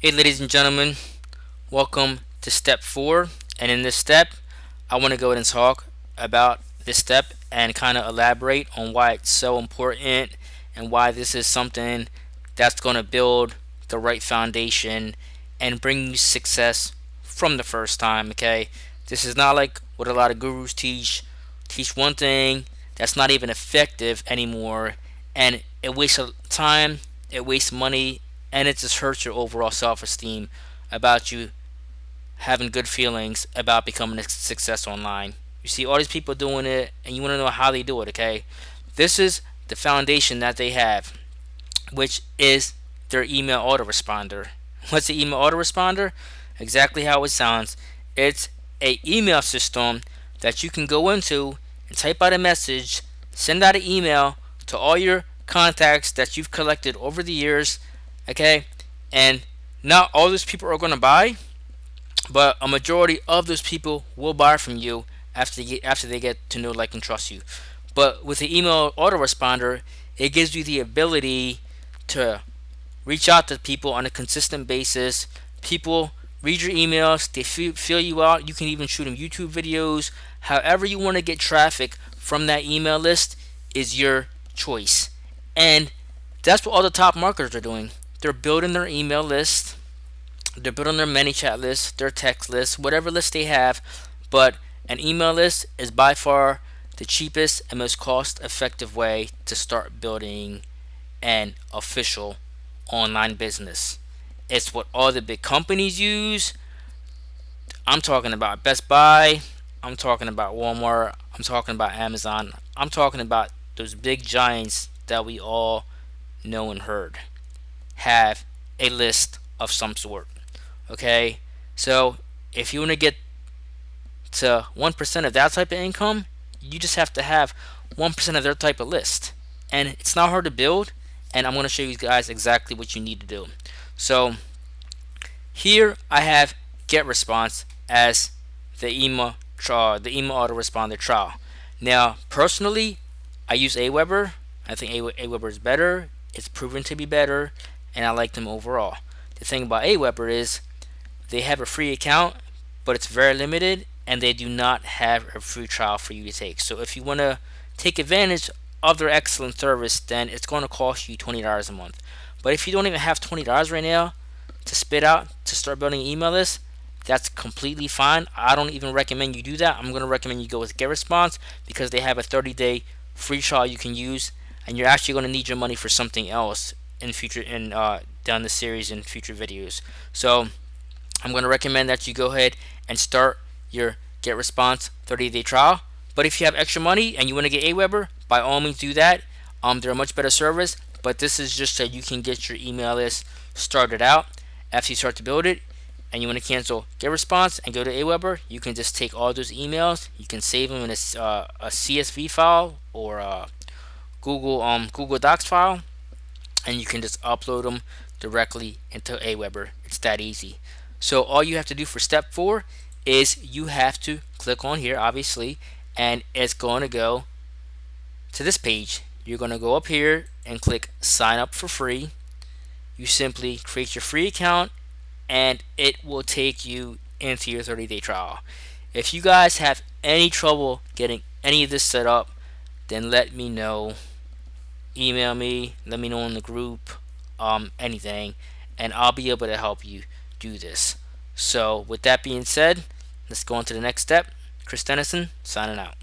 Hey, ladies and gentlemen, welcome to step 4. And in this step, I want to go ahead and talk about this step and kind of elaborate on why it's so important and why this is something that's going to build the right foundation and bring you success from the first time. Okay, this is not like what a lot of gurus teach one thing that's not even effective anymore, and it wastes time, it wastes money, and it just hurts your overall self-esteem about you having good feelings about becoming a success online. You see all these people doing it, and you want to know how they do it. Okay, this is the foundation that they have, which is their email autoresponder. What's the email autoresponder? Exactly how it sounds. It's a email system that you can go into and type out a message, send out an email to all your contacts that you've collected over the years. Okay, and not all those people are going to buy, but a majority of those people will buy from you after they get to know, like, and trust you. But with the email autoresponder, it gives you the ability to reach out to people on a consistent basis. People read your emails, they fill you out. You can even shoot them YouTube videos. However you want to get traffic from that email list is your choice. And that's what all the top marketers are doing. They're building their email list, they're building their ManyChat list, their text list, whatever list they have. But an email list is by far the cheapest and most cost effective way to start building an official online business. It's what all the big companies use. I'm talking about Best Buy, I'm talking about Walmart, I'm talking about Amazon, I'm talking about those big giants that we all know and heard have a list of some sort. Okay, so if you want to get to 1% of that type of income, you just have to have 1% of their type of list. And it's not hard to build, and I'm going to show you guys exactly what you need to do. So here I have Getresponse as the email autoresponder trial. Now, personally, I use Aweber. I think Aweber is better. It's proven to be better, and I like them overall. The thing about Aweber is they have a free account, but it's very limited, and they do not have a free trial for you to take. So if you want to take advantage of their excellent service, then it's going to cost you $20 a month. But if you don't even have $20 right now to spit out to start building an email list, that's completely fine. I don't even recommend you do that. I'm going to recommend you go with Getresponse because they have a 30-day free trial you can use, and you're actually going to need your money for something else in future down the series in future videos. So I'm going to recommend that you go ahead and start your Getresponse 30-day trial. But if you have extra money and you want to get Aweber, by all means do that. They're a much better service, but this is just so you can get your email list started out. After you start to build it and you want to cancel Getresponse and go to Aweber, you can just take all those emails, you can save them in a CSV file or a Google Docs file, and you can just upload them directly into Aweber. It's that easy. So all you have to do for step 4 is you have to click on here, obviously, and it's going to go to this page. You're going to go up here and click sign up for free. You simply create your free account, and it will take you into your 30-day trial. If you guys have any trouble getting any of this set up, then let me know. Email me, let me know in the group, anything, and I'll be able to help you do this. So with that being said, let's go on to the next step. Chris Dennison signing out.